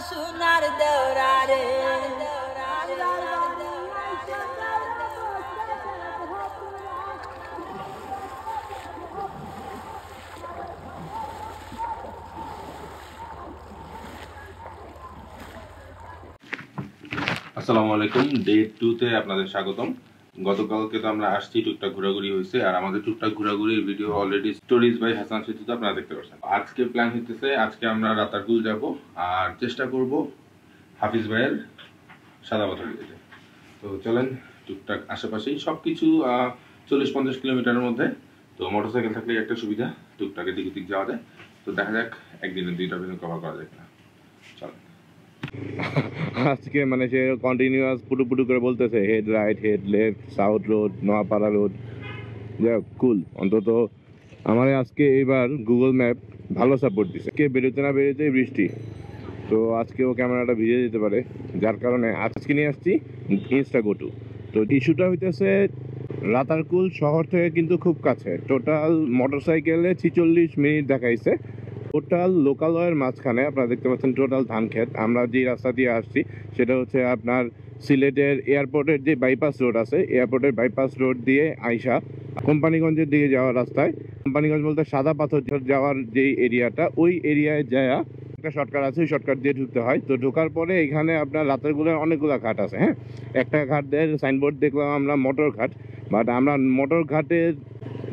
সোনার দেওরা রে আসসালামু আলাইকুম। ডে 2 তে আপনাদের স্বাগতম। গতকালকে তো আমরা আসছি, টুকটাক ঘোরাঘুরি হয়েছে, আর আমাদের টুকটাক ঘোরাঘুরির video already stories by Hasan সেতুতে আপনারা দেখতে পাচ্ছেন। আজকে প্ল্যান হইতেছে, আজকে আমরা রাতারগুল যাব আর চেষ্টা করব হাফিজ ভাইয়ের সাদা পাথর যেতে। তো চলেন, টুকটাক আশেপাশেই সবকিছু 40-50 কিলোমিটারের মধ্যে। তো মোটরসাইকেল থাকলে একটা সুবিধা, টুকটাক এদিক ওদিক যাওয়া যায়। তো দেখা যাক একদিনে 2টা ভিডিও কভার করা যায় কিনা। চলেন। আজকে মানে সে কন্টিনিউয়াস পুটু পুটু করে বলতেছে head right, head left, south road, Noapara road. যাই কুল, অন্তত আমার আজকে এবার গুগল ম্যাপ ভালো সাপোর্ট দিছে। কে বেরোতে না বেরোতেই বৃষ্টি, তো আজকেও ক্যামেরাটা ভিজে যেতে পারে, যার কারণে আজকে নিয়ে আসছি ইনস্টা গোটু। তো ইস্যুটা হইতেছে রাতারকুল শহর থেকে কিন্তু খুব কাছে, টোটাল মোটরসাইকেলে 46 মিনিট দেখাইছে। টোটাল লোকালয়ের মাঝখানে আপনারা দেখতে পাচ্ছেন টোটাল ধান ক্ষেত। আমরা যে রাস্তা দিয়ে আসছি সেটা হচ্ছে আপনার সিলেটের এয়ারপোর্টের যে বাইপাস রোড আছে, এয়ারপোর্টের বাইপাস রোড দিয়ে আইসা কোম্পানিগঞ্জের দিকে যাওয়ার রাস্তায়, কোম্পানিগঞ্জ বলতে সাদা পাথর যাওয়ার যে এরিয়াটা, ওই এরিয়ায় যাওয়া একটা শর্টকাট আছে, ওই শর্টকাট দিয়ে ঢুকতে হয়। তো ঢোকার পরে এখানে আপনার রাতারগুলের অনেকগুলো ঘাট আছে। হ্যাঁ, একটা ঘাটের সাইনবোর্ড দেখলাম আমরা মোটর ঘাট, বাট আমরা মোটর ঘাটের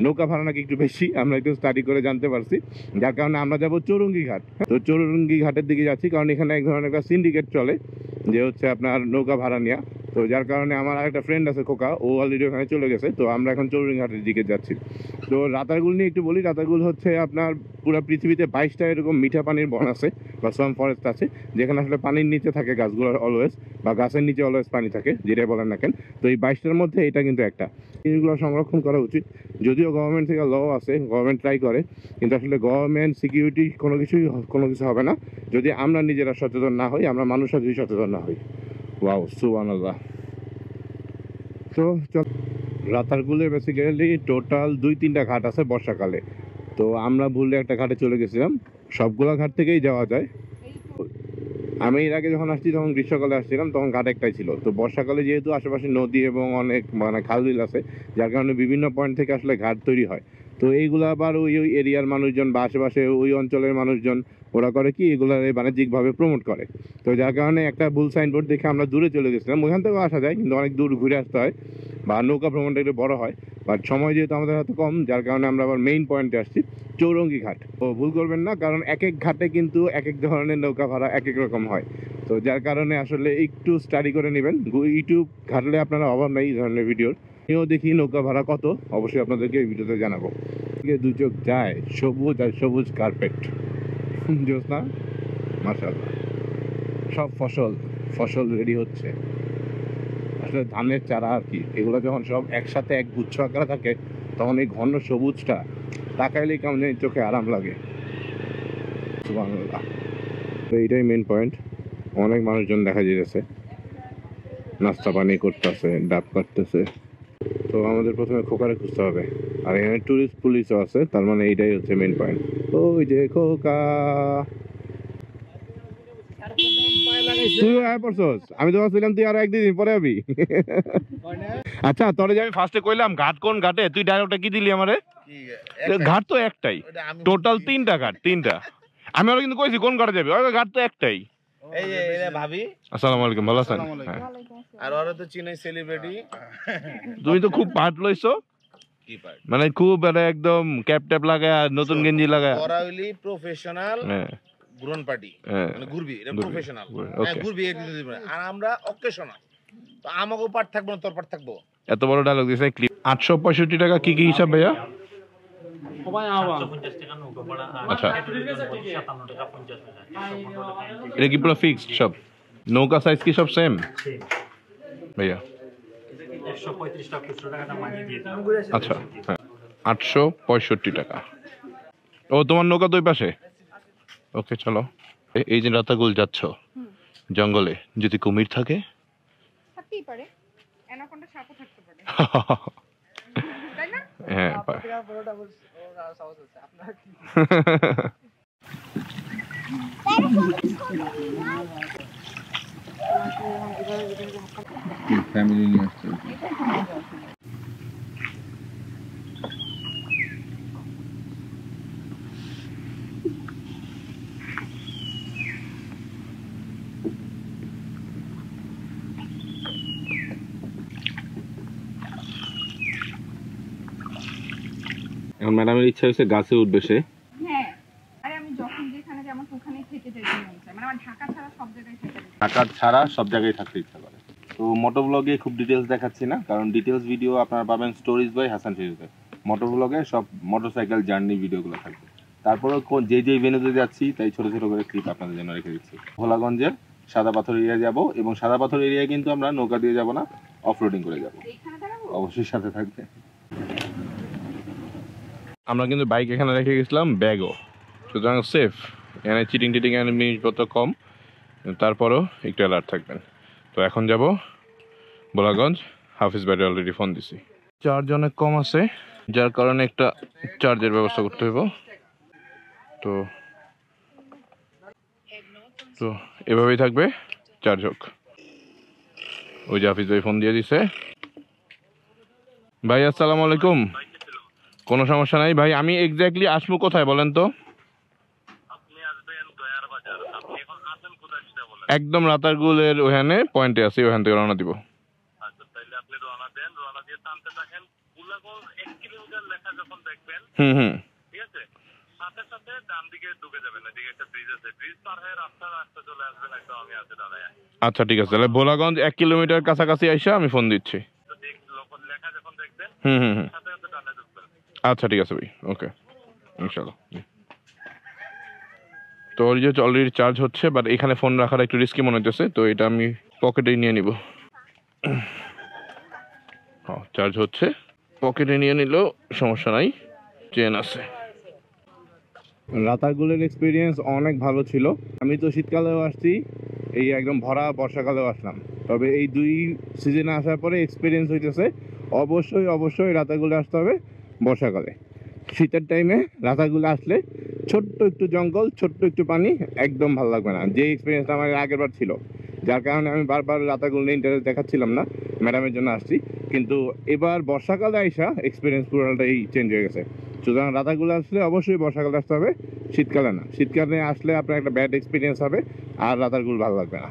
নৌকা ভাড়া নাকি একটু বেশি, আমরা একটু স্টাডি করে জানতে পারছি, যার কারণে আমরা যাব চৌরঙ্গি ঘাট। তো চৌরঙ্গি ঘাটের দিকে যাচ্ছি, কারণ এখানে এক ধরনের একটা সিন্ডিকেট চলে, যে হচ্ছে আপনার নৌকা ভাড়া নেওয়া। তো যার কারণে আমার আরেকটা ফ্রেন্ড আছে খোকা, ও অলরেডি ওখানে চলে গেছে। তো আমরা এখন চৌরঙ্গি ঘাটের দিকে যাচ্ছি। তো রাতারগুল নিয়ে একটু বলি। রাতারগুল হচ্ছে আপনার পুরো পৃথিবীতে 22টা এরকম মিঠা পানির বন আছে বা সোয়াম ফরেস্ট আছে, যেখানে আসলে পানির নিচে থাকে গাছগুলোর অলওয়েজ, বা গাছের নিচে অলওয়েজ পানি থাকে, যেটাই বলেন না কেন। তো এই 22টার মধ্যে এটা কিন্তু একটা। জিনিসগুলো সংরক্ষণ করা উচিত। যদিও গভর্নমেন্ট থেকে ল আছে, গভর্নমেন্ট ট্রাই করে, কিন্তু আসলে গভর্নমেন্ট সিকিউরিটি কোনো কিছু হবে না যদি আমরা নিজেরা সচেতন না হই, আমরা মানুষরা যদি সচেতন না হই। ওয়াও, সুবহানাল্লাহ। তো রাতারগুলে বেসিক্যালি টোটাল 2-3টা ঘাট আছে বর্ষাকালে। তো আমরা ভুলে একটা ঘাটে চলে গেছিলাম, সবগুলো ঘাট থেকেই যাওয়া যায়। আমি এর আগে যখন আসছি তখন গ্রীষ্মকালে আসছিলাম, তখন ঘাট একটাই ছিল। তো বর্ষাকালে যেহেতু আশেপাশে নদী এবং অনেক মানে খাল বিল আছে, যার কারণে বিভিন্ন পয়েন্ট থেকে আসলে ঘাট তৈরি হয়। তো এইগুলো আবার ওই এরিয়ার মানুষজন বা আশেপাশে ওই অঞ্চলের মানুষজন ওরা করে কি, এগুলো বাণিজ্যিকভাবে প্রমোট করে। তো যার কারণে একটা ভুল সাইনবোর্ড দেখে আমরা দূরে চলে গেছিলাম। ওখান থেকেও আসা যায়, কিন্তু অনেক দূর ঘুরে আসতে হয়, বা নৌকা ভ্রমণটা একটু বড় হয়। বাট সময় যেহেতু আমাদের হাতে কম, যার কারণে আমরা আবার মেইন পয়েন্টে আসছি, চৌরঙ্গি ঘাট। তো ভুল করবেন না, কারণ এক এক ঘাটে কিন্তু এক এক ধরনের নৌকা ভাড়া এক এক রকম হয়। তো যার কারণে আসলে একটু স্টাডি করে নেবেন। ইউটিউব ঘাটলে আপনারা অভাব নেই এই ধরনের ভিডিওর। আমিও দেখি নৌকা ভাড়া কত, অবশ্যই আপনাদেরকে এই ভিডিওতে জানাবো। দুই চোখ যায় সবুজ আর সবুজ কার্পেট, জ্যোৎস্না, মাশাআল্লাহ। সব ফসল রেডি হচ্ছে। আসলে ধানের চারা আর কি, এগুলো যখন সব একসাথে এক গুচ্ছ আকারে থাকে, তখন এই ঘন সবুজটা তাকাইলেই কেমন জানি চোখে আরাম লাগে। সুবহানাল্লাহ। তো এইটাই মেন পয়েন্ট। অনেক মানুষজন দেখা যেতেছে, নাস্তা পানি করতেছে, ডাব কাটতেছে। তো আমাদের প্রথমে খোকারে খুঁজতে হবে, আর এখানে টুরিস্ট পুলিশও আছে, তার মানে এইটাই হচ্ছে মেন পয়েন্ট। ওই যে খোকা, তুই আয় পড়ছস, আমি তো ভাবছিলাম তুই আরো একদিন পরে আবি। আচ্ছা, তোরে যে আমি ফার্স্টে কইলাম ঘাট কোন ঘাটে, তুই ডায়লগটা কি দিলি আমারে? ঘাট তো একটাই, টোটাল 3টা ঘাট, 3টা। আমি ওরা কিন্তু কইছি কোন ঘাটে যাবি, ওই ঘাট তো একটাই। এই যে এরা ভাবি, আসসালামু আলাইকুম, ভালো আছেন? আর ওরা তো চীনের সেলিব্রিটি। তুমি তো খুব পার্ট লইছো, কি পার্ট? মানে খুব একদম ক্যাপ ট্যাপ লাগায়, নতুন গেঞ্জি লাগায়। ওরা হইলি প্রফেশনাল ঘুরন পার্টি, মানে ঘুরবি, এটা প্রফেশনাল। হ্যাঁ, ঘুরবি, আর আমরা অকেশনাল। তো আমাকেও পার্ট থাকবো না, তোর পার্ট থাকবো। এত বড় ডায়লগ দিছে। 865 টাকা কি কি হিসাব ভাইয়া? আচ্ছা, এটা কি পুরো ফিক্সড সব? নৌকা সাইজ কি সব সেম ভাইয়া? আচ্ছা, হ্যাঁ, 865 টাকা। ও, তোমার নৌকা তো ওই পাশে। ওকে, চলো। এই যে রাতারগুল যাচ্ছ জঙ্গলে, যদি কুমির থাকে? থাকতেই পারে, অ্যানাকোন্ডা সাপও থাকতে পারে। তাই না? হ্যাঁ, ফ্যামিলি নিয়ে আসছে। এটাই তো মজা আসলে। এখন ম্যাডামের ইচ্ছা হচ্ছে গাছে উঠবে সে। হ্যাঁ, আরে আমি যখন যেখানে যাই আমার ওখানেই থেকে যেতে মন চায়, মানে আমার ঢাকা ছাড়া সব জায়গায় থেকে যেতে। ঢাকা ছাড়া সব জায়গায় থাকতে ইচ্ছা করে। তো মোটো ব্লগে খুব ডিটেলস দেখাচ্ছি না, কারণ ডিটেলস ভিডিও আপনারা পাবেন স্টোরিজ বাই হাসান ফিরোজে। মোটো ব্লগে সব মোটরসাইকেল জার্নি ভিডিওগুলো থাকবে। তারপরেও যে ভেন্যুতে যাচ্ছি তাই ছোট ছোট করে ক্লিপ আপনাদের জন্য রেখে দিচ্ছি। ভোলাগঞ্জের সাদা পাথর এরিয়া যাব, এবং সাদা পাথর এরিয়ায় কিন্তু আমরা নৌকা দিয়ে যাব না, অফরোডিং করে যাব। এইখানে দাঁড়াবো? অবশ্যই সাথে থাকবে। আমরা কিন্তু বাইক এখানে রেখে গেছিলাম, ব্যাগও, সুতরাং সেফ। এখানে চিটিং টিটিং এর জিনিসপত্র কম, তারপরও একটু অ্যালার্ট থাকবেন। তো এখন যাব ভোলাগঞ্জ। হাফিজ ভাই অলরেডি ফোন দিছি, চার্জ অনেক কম আছে, যার কারণে একটা চার্জের ব্যবস্থা করতে হইব। তো এভাবেই থাকবে, চার্জ হোক। ওই যে হাফিজ ভাই ফোন দিয়ে দিছে। ভাই আসসালামু আলাইকুম। কোনো সমস্যা নাই ভাই, আমি এক্স্যাক্টলি আসবো কোথায় বলেন তো? একদম রাতারগুলের ওখানে পয়েন্টে আছে, ওখান থেকে রওনা দিব। হুম। আচ্ছা ঠিক আছে, তাহলে ভোলাগঞ্জ 1 কিলোমিটার কাছাকাছি আইসা আমি ফোন দিচ্ছি। হুম। আচ্ছা ঠিক আছে ভাই, ওকে, ইনশাআল্লাহ। তো অলরেডি চার্জ হচ্ছে, বাট এখানে ফোন রাখাটা একটু রিস্কি মনে হচ্ছে, তো এটা আমি পকেটেই নিয়ে নিব। হ্যাঁ, চার্জ হচ্ছে, পকেটে নিয়ে নিলেও সমস্যা নাই, চেন আছে। রাতারগুলের এক্সপিরিয়েন্স অনেক ভালো ছিল। আমি তো শীতকালেও আসছি, এই একদম ভরা বর্ষাকালেও আসলাম, তবে এই 2 সিজনে আসার পরে এক্সপিরিয়েন্স হইতেছে অবশ্যই রাতারগুলে আসতে হবে বর্ষাকালে। শীতের টাইমে রাতারগুলে আসলে ছোট্ট একটু জঙ্গল, ছোট্ট একটু পানি, একদম ভালো লাগবে না, যে এক্সপিরিয়েন্সটা আমার আগের বার ছিল। যার কারণে আমি বারবার রাতারগুল নিয়ে ইন্টারেস্ট দেখাচ্ছিলাম না, ম্যাডামের জন্য আসছি। কিন্তু এবার বর্ষাকালে আইসা এক্সপিরিয়েন্স পুরোটাই চেঞ্জ হয়ে গেছে। সুতরাং রাতারগুলে আসলে অবশ্যই বর্ষাকালে আসতে হবে, শীতকালে না। শীতকালে আসলে আপনার একটা ব্যাড এক্সপিরিয়েন্স হবে, আর রাতারগুল ভালো লাগবে না।